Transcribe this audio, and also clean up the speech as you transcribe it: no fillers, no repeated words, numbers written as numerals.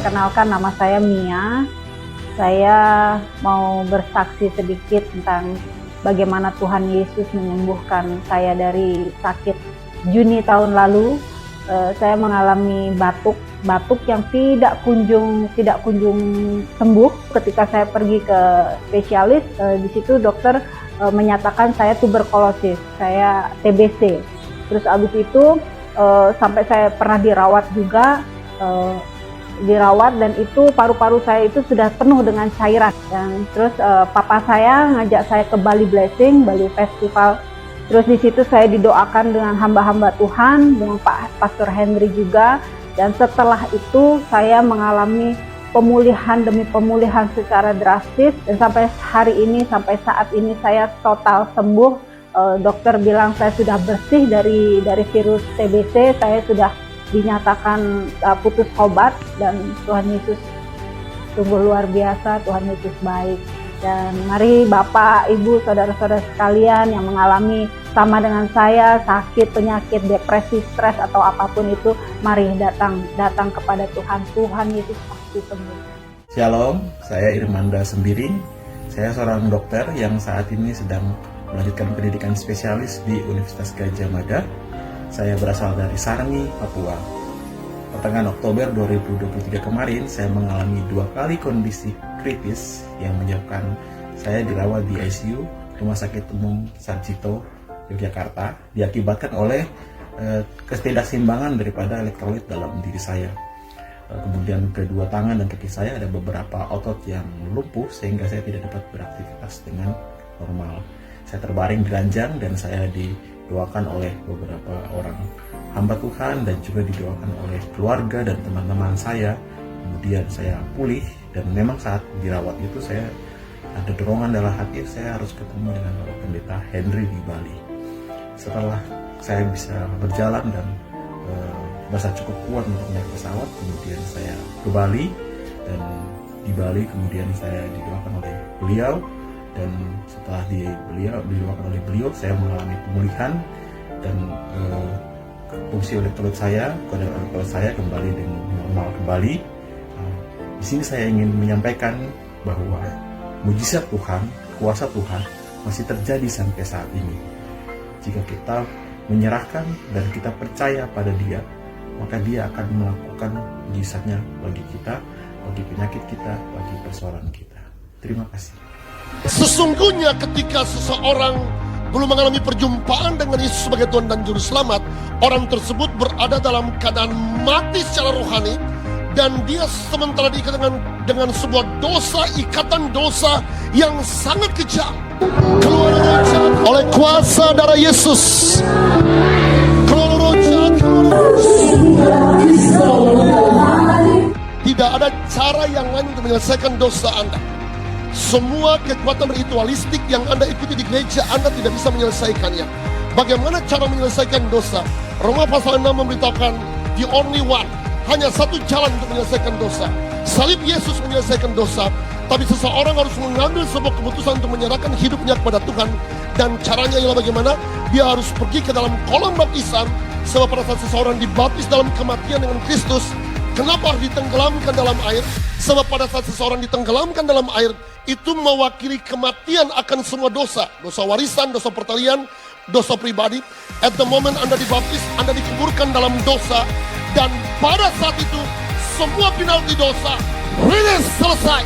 Perkenalkan, nama saya Mia. Saya mau bersaksi sedikit tentang bagaimana Tuhan Yesus menyembuhkan saya dari sakit. Juni tahun lalu, saya mengalami batuk yang tidak kunjung sembuh. Ketika saya pergi ke spesialis, di situ dokter menyatakan saya tuberkulosis, saya TBC. Terus abis itu sampai saya pernah dirawat juga, dan itu paru-paru saya itu sudah penuh dengan cairan. Dan terus papa saya ngajak saya ke Bali Blessing, Bali Festival. Terus di situ saya didoakan dengan hamba-hamba Tuhan, dengan Pak Pastor Henry juga. Dan setelah itu saya mengalami pemulihan demi pemulihan secara drastis. Dan sampai hari ini, sampai saat ini saya total sembuh. Dokter bilang saya sudah bersih dari virus TBC, saya sudah dinyatakan putus obat, dan Tuhan Yesus sungguh luar biasa, Tuhan Yesus baik. Dan mari Bapak, Ibu, saudara-saudara sekalian yang mengalami sama dengan saya, sakit, penyakit, depresi, stres atau apapun itu, mari datang kepada Tuhan. Tuhan Yesus pasti sembuh. Shalom, saya Irmanda Sembiring. Saya seorang dokter yang saat ini sedang melanjutkan pendidikan spesialis di Universitas Gadjah Mada. Saya berasal dari Sarni, Papua. Pertengahan Oktober 2023 kemarin, saya mengalami 2 kali kondisi kritis yang menyebabkan saya dirawat di ICU Rumah Sakit Umum Sarjito, Yogyakarta, diakibatkan oleh ketidakseimbangan daripada elektrolit dalam diri saya. Kemudian kedua tangan dan kaki saya ada beberapa otot yang lumpuh sehingga saya tidak dapat beraktivitas dengan normal. Saya terbaring di ranjang dan saya didoakan oleh beberapa orang hamba Tuhan dan juga didoakan oleh keluarga dan teman-teman saya. Kemudian saya pulih, dan memang saat dirawat itu saya ada dorongan dalam hati saya harus ketemu dengan Bapak Pendeta Henry di Bali. Setelah saya bisa berjalan dan merasa cukup kuat untuk naik pesawat, kemudian saya ke Bali, dan di Bali kemudian saya didoakan oleh beliau, dan setelah didoakan oleh beliau saya mengalami pemulihan dan fungsi elektrolit saya kembali dengan normal kembali. Di sini saya ingin menyampaikan bahwa mujizat Tuhan, kuasa Tuhan masih terjadi sampai saat ini. Jika kita menyerahkan dan kita percaya pada Dia, maka Dia akan melakukan mujizatnya bagi kita, bagi penyakit kita, bagi persoalan kita. Terima kasih. Sesungguhnya ketika seseorang belum mengalami perjumpaan dengan Yesus sebagai Tuhan dan Juru Selamat, orang tersebut berada dalam keadaan mati secara rohani, dan dia sementara diikat dengan sebuah dosa, ikatan dosa yang sangat kejam. Keluar roh jahat oleh kuasa darah Yesus. Keluar roh jahat. Tidak ada cara yang lain untuk menyelesaikan dosa Anda. Semua kekuatan ritualistik yang Anda ikuti di gereja, Anda tidak bisa menyelesaikannya. Bagaimana cara menyelesaikan dosa? Roma pasal 6 memberitakan the only one, hanya satu jalan untuk menyelesaikan dosa. Salib Yesus menyelesaikan dosa, tapi seseorang harus mengambil sebuah keputusan untuk menyerahkan hidupnya kepada Tuhan. Dan caranya ialah bagaimana? Dia harus pergi ke dalam kolam baptisan. Sebab pada saat seseorang dibaptis dalam kematian dengan Kristus, kenapa harus ditenggelamkan dalam air? Sebab pada saat seseorang ditenggelamkan dalam air, itu mewakili kematian akan semua dosa. Dosa warisan, dosa pertalian, dosa pribadi. At the moment Anda dibaptis, Anda dikuburkan dalam dosa. Dan pada saat itu, semua penalti dosa rilis, selesai.